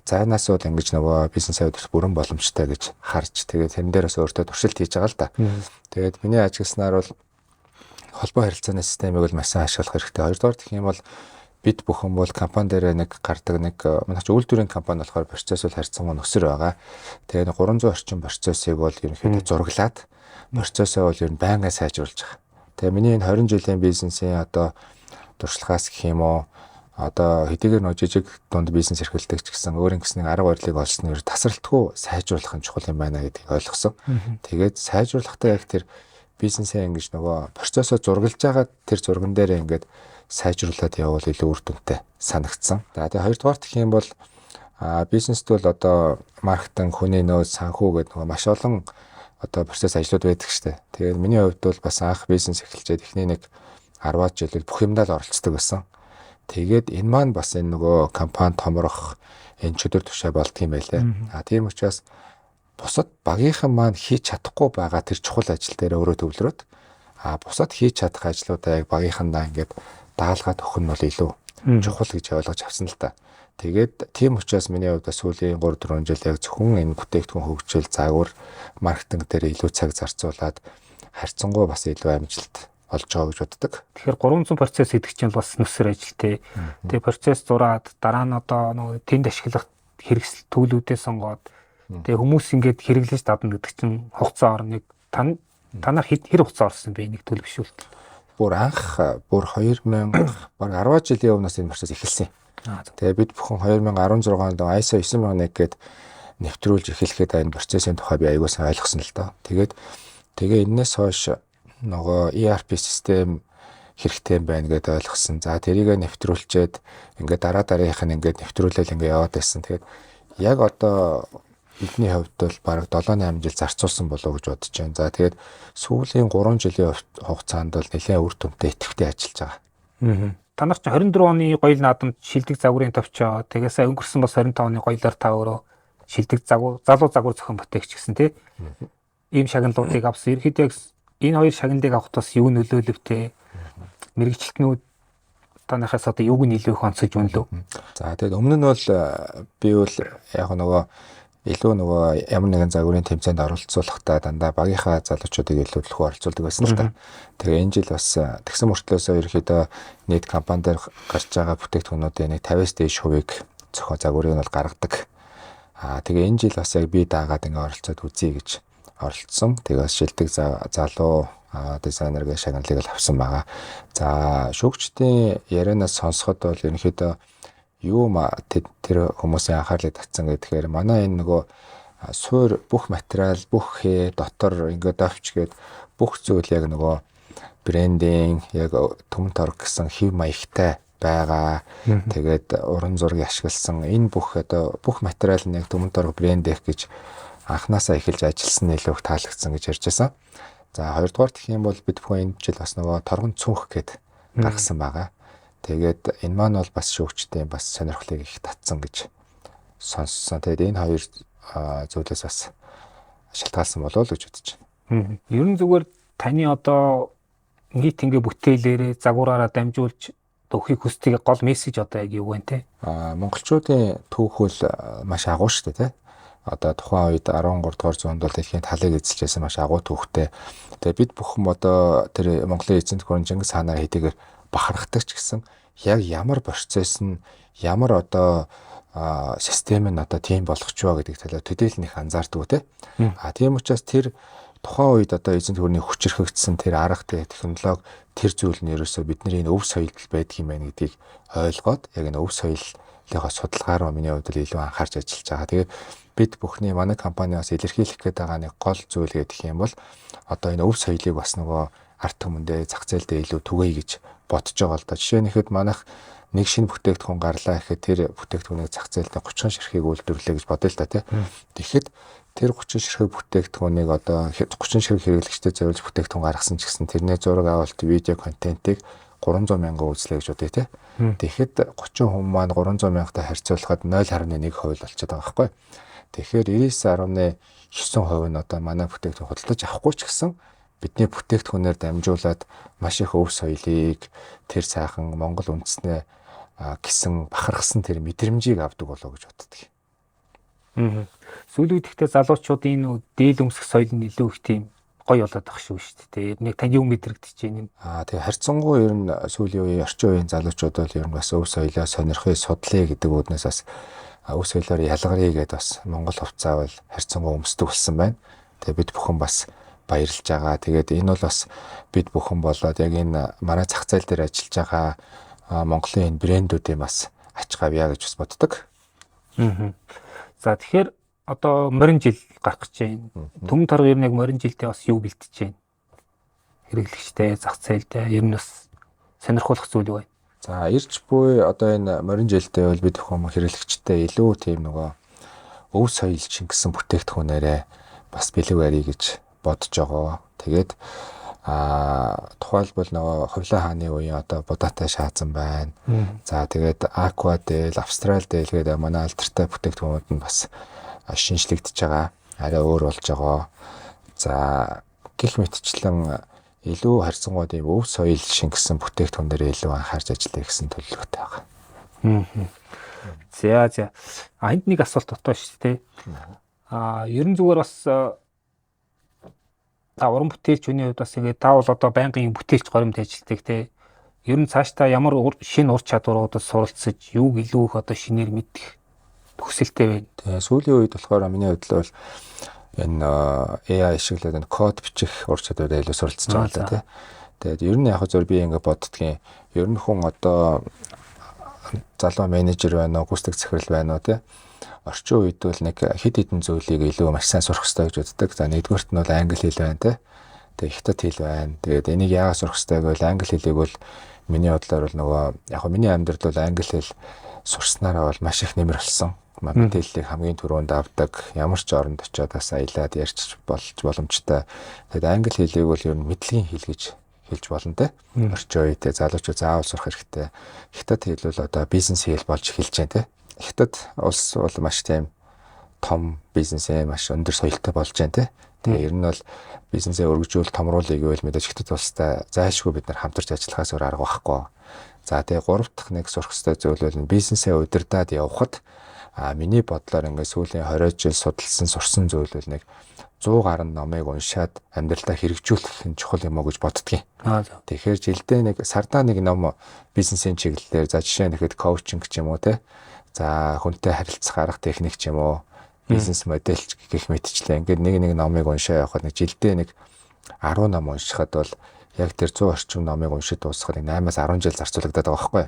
зайнаас бол ингэж нөгөө бизнесээ удирдах бүрэн боломжтой гэж харж тэгээд тэрэн дээрээс өөртөө туршилт хийж байгаа л да. Тэгээд миний ажигласнаар бол холбоо харилцааны системийг бол маш сайн ашиглах хэрэгтэй. Хоёрдугаар гэх юм бол бид бүхэн бол компани дээр нэг гардаг нэг манай ч үйлдвэрийн компани болохоор процессыг харьцангуй нөхсөр байгаа. Тэгээд 300 орчим процессыг бол ерөнхийдөө зураглаад процессыг бол ер нь байнга сайжруулж байгаа. Тэгээд миний энэ 20 жилийн бизнесийн одоо туршлагаас гэх юм уу одоо хэдийгээр нөө жижиг дунд бизнес эрхэлдэг ч гэсэн өөрийн гэсний арга барилыг олсон нь тасралтгүй сайжруулах нь чухал юм байна гэдгийг ойлгосон. Тэгээд сайжруулахдаа яг тэр бизнесээ ингэж нөгөө процессоо зургалж байгаа тэр зурган дээр ингээд сайжруулад явбал илүү үр дүнтэй санагдсан. За тэгээ хоёрдугаар гэх юм бол Бизнест бол одоо маркетинг, хүний нөөц, санхүү гэдэг маш олон одоо процесс ажлууд байдаг штэ. Тэгээд миний хувьд бол бас анх бизнес эхэлчээд эхний нэг 10-аад жилд бүх юмдаа л оролцдог байсан. Тэгээд энэ маань бас энэ нөгөө компани томрох энэ чөдөр тушаа болдго юм байлээ. Тийм учраас бусад багийнхан маань хийж чадахгүй байгаа тэр чухал ажил дээр өөрөө төвлөрөөд бусад хийж чадах ажлуудаа яг багийнхандаа ингээд даалгаад өгөх нь бол илүү чухал гэж ойлгож авсан л та. Тэгээд тийм учраас миний хувьд сүүлийн 3-4 жил яг зөвхөн энэ бүтээгдэхүүн хөгжил, загвар, маркетинг дээр илүү цаг зарцуулаад харьцангуй бас илүү амжилт олж байгаа гэж боддог. Тэгэхээр 300 процесс гэдэг чинь бас нүсэр ажил те. Тэгээ процесс зураад дараа нь одоо нөгөө тэнд ашиглах хэрэгсэл төлөвлөдөө сонгоод тэгээ хүмүүс ингээд хэрэглэж дадна гэдэг чинь хугацаа орныг танаар хэр хугацаа орсон бэ нэг төлөвшүүлэлт. Бүр анх 2000 баг 10 жилийн өмнөөс энэ процесс эхэлсэн. Тэгээ бид бүхэн 2016 онд ISO 9001 гээд нэвтрүүлж эхлэхэд энэ процессын тухай би аягүй сайн ойлгосон л доо. Тэгээ энэс хойш нөгөө ERP систем хэрэгтэй байна гэдээ ойлгосон. За тэрийг нэвтрүүлчээд ингээд дараагийнх нь ингээд нэвтрүүлэл ингээд яваад байсан. Тэгээд яг одоо бидний хувьд бол бараг 7-8 жил зарцуулсан болов уу гэж бодож байна. За тэгээд сүүлийн 3 жилийн хугацаанд бол нэлээд үр дүнтэй идэвхтэй ажиллаж байгаа. Танах чи 24 оны гоёл наадамд шилдэг загварын товчоо. Тэгээ сая өнгөрсөн бас 25 оны гоёлоор та өөрөө шилдэг загвар, залуу загвар зохион бүтээгч гэсэн тий. Ийм шагналуудыг авсан. Ерхэд яг энэ хоёр шагналыг авахдаа юу нөлөөлөвтэй? Мэргэжилтнүүд танахаас одоо юуг нь илүү их онцолж үнэлв? За тэгээд өмнө нь бол би бол яг нөгөө илүү нөгөө ямар нэгэн загварын тэмцээнд оролцуулахдаа дандаа багийнхаа залуучуудыг илүү төлхөө оролцуулдаг байсан л та. Тэгээ энэ жил бас тэгсэн мөртлөөсөө ерөөхдөө нийт компани дээр гарч байгаа бүтээгдэхүүнүүдийн нэг 50-аас дээш хувийг зохион загварыг нь бол гаргадаг. Тэгээ энэ жил бас яг би даагаад ингээ оролцоод үзье гэж оролцсон. Тэгээ бас шилдэг залуу дизайнер гэх шагналыг л авсан байгаа. За шүүгчдийн ярианаас сонсоход бол ерөнхийдөө юу тэр хүмүүсийн анхаарлыг татсан гэхээр манай энэ нөгөө суур бүх материал, бүх дотор ингээд овч гээд бүх зүйл яг нөгөө брендинг, яг төмөн торг гэсэн хэв маягтай байгаа. Тэгээд уран зургийг ашигласан энэ бүх одоо бүх материал нь яг төмөн торг брэндэх гэж анханасаа эхэлж ажилласан илүү их таалагдсан гэж ярьж байсан. За хоёрдугаар гэх юм бол бид бүхэн энэ жил бас нөгөө торгон цүнх гээд гаргасан байгаа. Тэгээд энэ маань бол бас шүүгчдийн бас сонирхлыг их татсан гэж сонссон. Тэгээд энэ хоёр зүйлээс бас шалтгаалсан болов уу гэж бодож байна. Ерөн зүгээр таны одоо нийт ингээ бүтээлээрээ загвараараа дамжуулж өгөхийг хүсдэг гол мессеж одоо яг юу вэ те? Монголчуудын түүх бол маш агуу шүү дээ те. Одоо тухайн үед 13 дугаар зуунд бол дэлхийн талыг эзэлж байсан маш агуу түүхтэй. Тэгээд бид бүхэн одоо тэр Монголын эзэнт гүрэн Чингис хаанаа хэдийгээр бахархдаг ч гэсэн яг ямар процесс нь ямар одоо систем нь одоо тийм болох ч ба гэдэг талаар төдийлөн их анзаардаг те. Тийм учраас тэр тухайн үед одоо эзэнт гүрний хүчрхэгдсэн тэр арга технологи тэр зүйл нь ерөөсөө бидний энэ өв соёлд байдаг юм байна гэдгийг ойлгоод яг энэ өв соёлынхаа судалгаар миний хувьд илүү анхаарч ажиллаж байгаа. Тэгээд бид бүхний манай компаниас илэрхийлэх гээд байгаа нэг гол зүйл гэдэг юм бол одоо энэ өв соёлыг бас нөгөө арт түмэндээ зах зээлдээ илүү түгээе гэж бодож байгаа л да. Жишээ нь ихэд манайх нэг шинэ бүтээгдэхүүн гарлаа гэхэд тэр бүтээгдэхүүнийг зах зээлдээ 30 ширхгийг үйлдвэрлэе гэж бодъё л да тий. Тэгэхэд тэр 30 ширхэг бүтээгдэхүүнийг одоо 30 ширхэг хэрэглэгчдэд зориулж бүтээгдэхүүн гаргасан ч гэсэн тэрний зураг авалт, видео контентыг 300 мянган үзлээ гэж бодъё тий. Тэгэхэд 30 хүн маань 300 мянгатай харьцуулахад 0.1% болчиход байгаа байхгүй. Тэгэхээр 99.9% нь одоо манай бүтээгдэхүүн худалдаж авахгүй ч гэсэн бидний бүтээгдэхүүнээр дамжуулаад маш их өв соёлыг тэр сайхан Монгол үндэснээ гэсэн бахархсан тэр мэдрэмжийг авдаг болоо гэж боддог. Сүүлийн үед ихтэй залуучуудын дээл өмсөх соёл нь илүү их тийм гоё болоод байх шүү дээ. Нэг тань юу мэдрэгдэж байна юм. Тэгээ харьцангуй ер нь сүүлийн үеийн орчин үеийн залуучууд бол ер нь бас өв соёлоо сонирхъя, судлаа гэдэг үүднээс бас өв соёлоор ялгарыг гэдээ бас Монгол хувцаа бол харьцангуй өмсдөг болсон байна. Тэгээ бид бүхэн бас баярлж байгаа. Тэгээд энэ бол бас бид бүхэн болоод яг энэ манай зах зээл дээр ажиллаж байгаа Монголын энэ брэндүүдийн бас ач гавьяа гэж бас боддог. За тэгэхээр одоо морин жил гарах гэж байна. Төмөн торг ер нь яг морин жилдээ бас юу бэлтэж байна? Хэрэглэгчтэй, зах зээлдээ ер нь бас сонирхолтой зүйл юу вэ? За ирж буй одоо энэ морин жилдээ бол бид хүмүүс хэрэглэгчтэй илүү тийм нөгөө өв соёл шингэсэн бүтээгдэхүүнээрээ бас бэлэг барья гэж бодож байгаа. Тэгээд тухайлбал нөгөө Хувлаа хааны үеийн одоо будаатай шаазан байна. За тэгээд Aqua Del, Австрал Del гэдэг манай алдартай бүтээгдэхүүнүүд нь бас шинжлэгдэж байгаа. Арай өөр болж байгаа. За гэх мэтчлэн илүү харьцангуйд ийм өв соёл шингэсэн бүтээгдэхүүнээр илүү анхаарч ажиллая гэсэн төлөвлөгөөтэй байгаа. За. Энд нэг асуулт дотоо шүү дээ. Ерөн зүгээр бас уран бүтээлч хүний хувьд бас ингээд та бол одоо байнгын бүтээлч горимд ажилладаг те. Ер нь цаашдаа ямар шинэ ур чадваруудад суралцж юуг илүү их одоо шинээр мэдэх хүсэлтэй байна. Тэгээ сүүлийн үед болохоор миний хувьд бол энэ AI ашиглаад энэ код бичих ур чадвараа илүү суралцж байгаа л да тий. Тэгээд ер нь яг зөв би ингээд боддгийн ер нь хүн одоо залуу менежер байна уу, гүйцэтгэх захирал байна уу тий. Орчин үед бол нэг хэд хэдэн зүйлийг илүү маш сайн сурах хэрэгтэй гэж боддог. За нэгдүгээрт нь бол англи хэл байна тий. Тэгээ хятад хэл байна. Тэгээд энийг яагаад сурах хэрэгтэй гэвэл англи хэлийг бол миний бодлоор бол нөгөө яг миний амьдралд бол англи хэл сурснараа бол маш их нэмэр болсон. Мэдээллийг хамгийн түрүүнд авдаг. Ямар ч оронд очиод бас аялаад ярьж болж боломжтой. Тэгээд англи хэлийг бол ер нь мэдлэгийн хэл гэж хэлж болно те. Орчин үедээ залуучууд заавал сурах хэрэгтэй. Хятад хэл бол одоо бизнес хэл болж эхэлж байна те. Хятад улс бол маш тийм том бизнесээ маш өндөр соёлтой болж байна те. Тэгээ ер нь бол бизнесээ өргөжүүл томруулъя гэвэл мэдээж хятад улстай зайлшгүй бид нар хамтарч ажиллахаас өөр арга байхгүй. За тэгээ гурав дахь нэг сурах хэрэгтэй зүйл бол бизнесээ удирдаад явхад миний бодлоор ингээд сүүлийн 20 жил судалсан сурсан зүйл бол нэг 100 гаруй номыг уншаад амьдралдаа хэрэгжүүлэх нь чухал юм уу гэж боддгийн. Тэгэхээр жилдээ нэг сардаа нэг ном бизнесийн чиглэлээр за жишээ нь ихэд коучинг ч юм уу те. За хүнтэй харилцах арга техник ч юм уу бизнес модель гэх мэтчлээ ингээд нэг номыг уншаа явахад нэг жилдээ нэг 10 ном уншихад бол яг тэр 100 орчим номыг уншиж дуусгахад 8-аас 10 жил зарцуулагдаад байгаа байхгүй.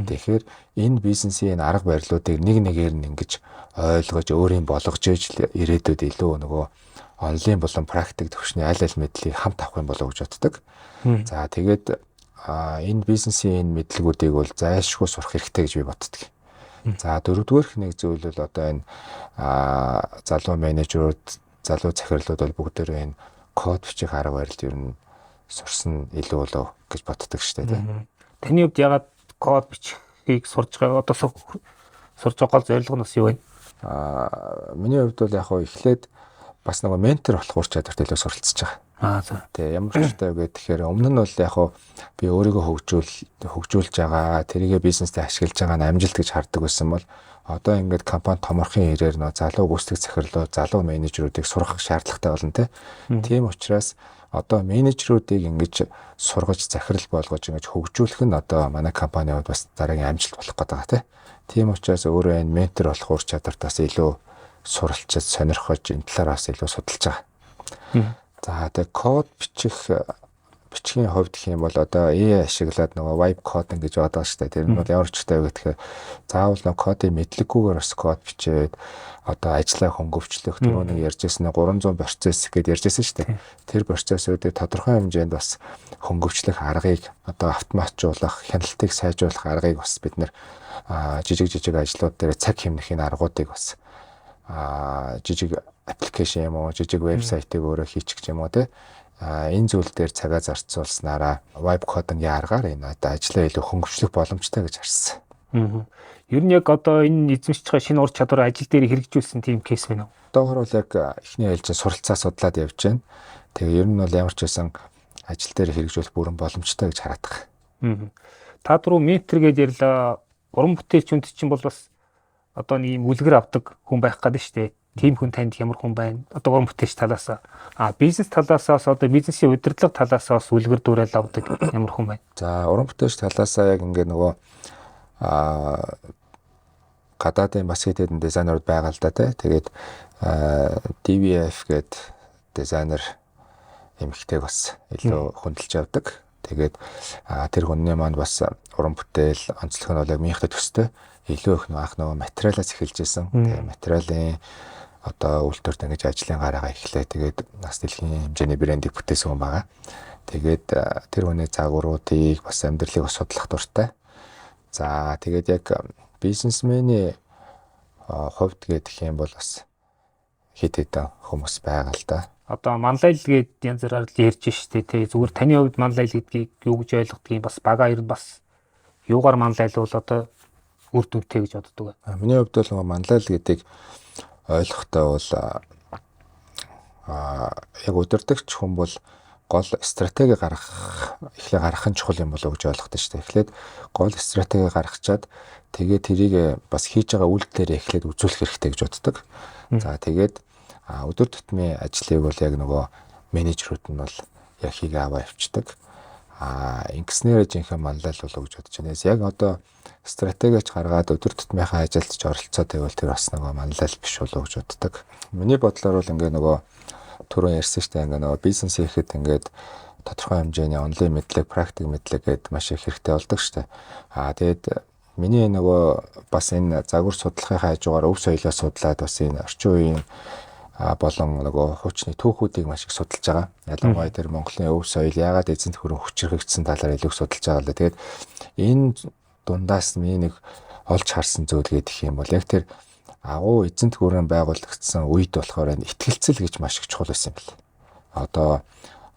Тэгэхээр энэ бизнесийн арга барилуудыг нэгээр нь ингэж ойлгож өөрийн болгож иж ирээдүйд илүү нөгөө онлайн болон практик төвшний аль мэдлийг хамт авах юм болов уу гэж боддог. За тэгээд энэ бизнесийн энэ мэдлэгүүдийг бол зайлшгүй сурах хэрэгтэй гэж би боддог. За дөрөвдүгээрх нэг зүйл бол одоо энэ залуу менежерүүд, залуу захирлууд бол бүгдээрээ энэ код бичих арга барилд ер нь сурсан илүү болов гэж боддог шүү дээ. Таны хувьд ягаад код бичихийг сурж байгаа одоо сурж байгаа зорилго нь бас юу вэ? Миний хувьд бол яг эхлээд бас нэг ментор болох ур чадварт илүү суралцж байгаа. За. Тэгээ ямар ч хэрэгтэй вэ гэхээр өмнө нь бол яг би өөрийгөө хөгжүүлж байгаа, тэрийгэ бизнестэй ашиглаж байгаа нь амжилт гэж хардаг байсан бол одоо ингээд компани томорхын ирээр нөө залуу гүйцэтгэх захирлууд, залуу менежерүүдийг сурах шаардлагатай болно те. Тийм учраас одоо менежерүүдийг ингэж сургаж захирал болгож ингэж хөгжүүлэх нь одоо манай компанийн хувьд бас дараагийн амжилт болох гэдэг те. Тийм учраас өөрөө энэ ментор болох ур чадвартаас илүү суралцж сонирхож энэ талаараас илүү судалж байгаа. За тэгээ код бичихийн хувьд гэх юм бол одоо AI ашиглаад нөгөө vibe coding гэж байгаа шүү дээ. Тэр нь бол ямар ч хэрэгтэй вэ гэхээр заавал нөгөө кодын мэдлэггүйгээр бас код бичээд одоо ажлаа хөнгөвчлөх түрүү нэг ярьжсэн 300 процесс гэдээ ярьжсэн шүү дээ. Тэр процессуудыг тодорхой хэмжээнд бас хөнгөвчлөх аргыг одоо автоматжуулах, хяналтыг сайжруулах аргыг бас бид нэр жижиг ажлууд дээр цаг хэмнэхийн аргуудыг бас жижиг аппликейшн юм уу, жижиг вебсайтыг өөрөө хийчих юм уу те. Энэ зүйл дээр цагаа зарцуулснараа vibe coding-ийн аргаар энэ одоо ажлаа илүү хөнгөвчлөх боломжтой гэж харсан. Ер нь яг одоо энэ эзэмшиж байгаа шинэ ур чадвар ажил дээр хэрэгжүүлсэн тийм кейс байна уу? Одоогор бол яг эхний ээлжид суралцаа судлаад явж байна. Тэгээ ер нь бол ямар ч байсан ажил дээр хэрэгжүүлэх бүрэн боломжтой гэж хараад байгаа. Та түрүү ментор гэж ярьлаа. Уран бүтээлч хүнд чинь бол бас одоо нэг юм үлгэр авдаг хүн байх гэдэг шүү дээ. Тим хүн танд ямар хүн байна? Одоо уран бүтээлч талаас бизнес талаасаа одоо бизнесийн удирдлага талаасаа бас үлгэр дуурайл авдаг ямар хүн байна? За уран бүтээлч талаасаа яг ингээ нөгөө гадаадын бас хэд хэдэн дизайнерууд байгаа л да тий. Тэгээд DVF гээд дизайнер эмэгтэйг бас илүү хөндлөж явдаг. Тэгээд тэр хүнний маань бас уран бүтээл онцлог нь бол яг минийхтэй төстэй илүү их нөгөө материалаас эхэлж исэн. Тэгээд материалын одоо үйлдвэрт ингэж ажлын гараагаа эхлэе. Тэгээд нас дэлхийн хэмжээний брендийг бүтээсэн хүн байгаа. Тэгээд тэр хүний загваруудыг бас амьдралыг бас судлах дуртай. За тэгээд яг бизнесменийн хувьд гэх юм бол бас хэд хэдэн хүмүүс байгаа л да. Одоо манлайл гээд янз бүрээр л ярьж штэ тий. Зүгээр таны хувьд манлайл гэдгийг юу гэж ойлгодгийг бас бага ер нь бас юугаар манлайлвал одоо үр дүнтэй гэж боддог. Миний хувьд бол манлайл гэдгийг ойлгохтой бол яг удирдагч хүн бол гол стратеги гаргах нь чухал юм болов гэж ойлгохтой шүү дээ. Эхлээд гол стратеги гаргачаад тэгээд тэрийг бас хийж байгаа үйлдэлээр эхлээд үзүүлэх хэрэгтэй гэж боддог. За тэгээд өдөр тутмын ажлыг бол яг нөгөө менежерүүд нь бол яг хийгээ аваа явцдаг. Ингэснээр жинхэнэ манлайл болов гэж бодож байна. Яг одоо стратегич гаргаад өдөр тутмынхаа ажилд ч оролцоод байвал тэр бас нөгөө манлайл биш болов гэж боддог. Миний бодлоор бол ингээ нөгөө түрүү ярьсан шүү дээ, ингээ нөгөө бизнес хийхэд ингээд тодорхой хэмжээний онлайн мэдлэг, практик мэдлэг гэдэг маш их хэрэгтэй болдог шүү дээ. Тэгээд миний нөгөө бас энэ загвар судлахын хажуугаар өв соёлоо судлаад бас энэ орчин үеийн болон нөгөө хуучны түүхүүдийг маш их судалж байгаа. Ялангуяа тэр Монголын өв соёл яагаад эзэнт хөрөн хүчрхэгдсэн талаар илүү судалж байгаа л да. Тэгээд энэ дундаас нэг олж харсан зүйл гэдэг юм бол яг тэр агуу эзэнт хөрөн байгуулагдсан үед болохоор энэ итгэлцэл гэж маш их чухал байсан юм бэл. Одоо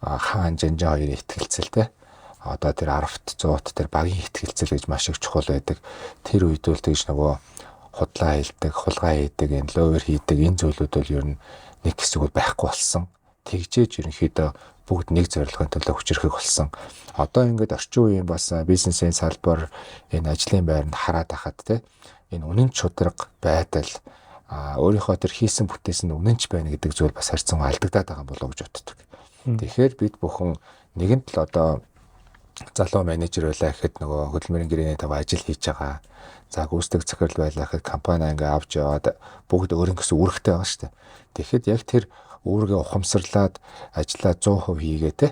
хаан жанжаа хоёрын итгэлцэл те. Одоо тэр 10-т 100-т тэр багийн итгэлцэл гэж маш их чухал байдаг. Тэр үед бол тэгж нөгөө худлаа хийдэг, хулгай хийдэг, энэ ловер хийдэг энэ зүйлүүд бол ер нь нэг хэсэг бол байхгүй болсон. Тэгжээж ерөнхийдөө бүгд нэг зорилгын төлөө хүчрхэг болсон. Одоо ингээд орчин үеийн бас бизнесийн салбар энэ ажлын байранд хараад ахад те энэ үнэн чудраг байдал өөрийнхөө тэр хийсэн бүтээсэн үнэнч байна гэдэг зүйл бас харьцан алдагдаад байгаа болов гэж боддог. Тэгэхээр бид бүхэн нэгэнт л одоо залуу менежер байлаа гэхэд нөгөө хөдөлмөрийн гэрээний тав ажил хийж байгаа. За гүйцэтгэх захирал байлаа гэхэд компани ингээ авч яваад бүгд өөрийн гэсэн үүрэгтэй байгаа шүү дээ. Тэгэхэд яг тэр үүргээ ухамсарлаад ажиллаа 100% хийгээ те.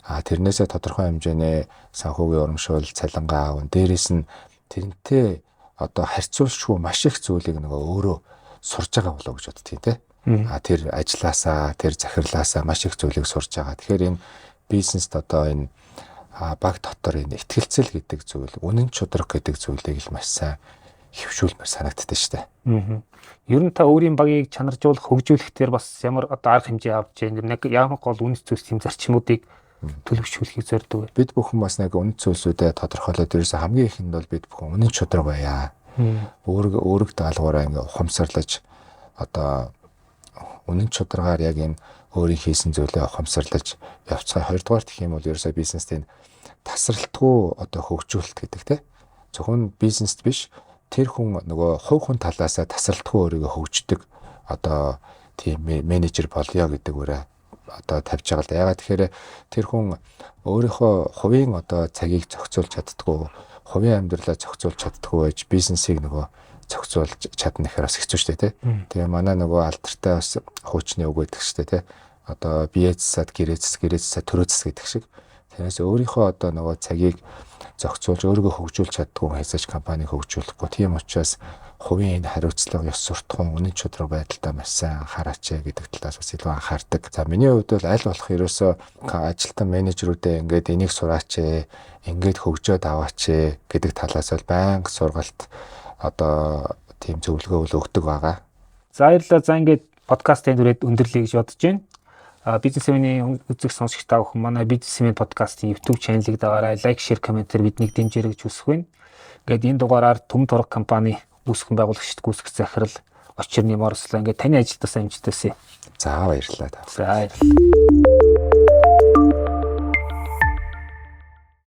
Тэрнээсээ тодорхой хэмжээний санхүүгийн урамшуул, цалингаа аван дээрэс нь тэрнтэй одоо харьцуулшгүй маш их зүйлийг нөгөө өөрөө сурж байгаа болов гэж боддгийг те. Тэр ажилласаа, тэр захирлаасаа маш их зүйлийг сурж байгаа. Тэгэхээр энэ бизнест одоо энэ баг дотор энэ итгэлцэл гэдэг зүйл, үнэн чудраг гэдэг зүйлийг л маш сайн хөвшүүлмээр санагддаг шүү дээ. Ер нь та өөрийн багийг чанаржуулах, хөгжүүлэх дээр бас ямар одоо арга хэмжээ авч байна? Ямар гол үнэт зүйлс юм зарчмуудыг төлөвшүүлэхийг зорддог вэ? Бид бүхэн бас нэг үнэт зүйлсүүдэд тодорхойлоод ерөөсөө хамгийн ихэнд бол бид бүхэн үнэн чудраг байя. Өөрөг даалгавраа ингээ ухамсарлаж одоо үнэн чударгаар яг энэ өөрийн хийсэн зүйлээ ухамсарлаж явцгаа. Хоёрдугаар гэх юм бол ерөөсөө бизнест энэ тасралтгүй одоо хөгжүүлэлт гэдэг те. Зөвхөн бизнест биш тэр хүн нөгөө хувь хүн талаасаа тасралтгүй өөрийгөө хөгждөг одоо тийм менежер болёо гэдэг үрээ одоо тавьж байгаа л да. Ягаад тэгэхээр тэр хүн өөрийнхөө хувийн одоо цагийг зохицуулж чаддгүй, хувийн амьдралаа зохицуулж чаддгүй байж бизнесийг нөгөө зохицуулж чадна гэхээр бас хэцүү шүү дээ, тий. Тэгээ манай нөгөө алдартай бас хуучны үг гэдэг шүү дээ, тий. Одоо бие засаад гэрээ засаад төрөө зас гэдэг шиг. Тэрнээс өөрийнхөө одоо нөгөө цагийг зохицуулж өөрийгөө хөгжүүлж чаддгүй хэсэж компаниг хөгжүүлэхгүй. Тийм учраас хувийн энэ хариуцлага, ёс суртахуун, үнэн чудраг байдалтай маш сайн анхаараач гэдэг талаас бас илүү анхаардаг. За миний хувьд бол аль болох ерөөсөө ажилтан менежерүүдээ ингээд энийг сураач, ингээд хөгжөөд аваач гэдэг талаас бол байнга сургалт одоо тийм зөвлөгөө өгдөг байгаа. За баярлалаа. За ингээд подкастын дүрээд өндөрлөе гэж бодож байна. Бизнесменийн үзэг сонсогч та бүхэн манай бизнесмен подкастын YouTube channel-ыг дагаарай, лайк, шеэр, комментээр биднийг дэмжээрэй гэж хүсэх байна. Ингээд энэ дугаараар Төм Турк компани үүсгэн байгуулагчид гүйцэтгэх захирал Очирны Морслоо ингээд таны ажилдаа амжилт хүсье. За баярлалаа. За баярлалаа.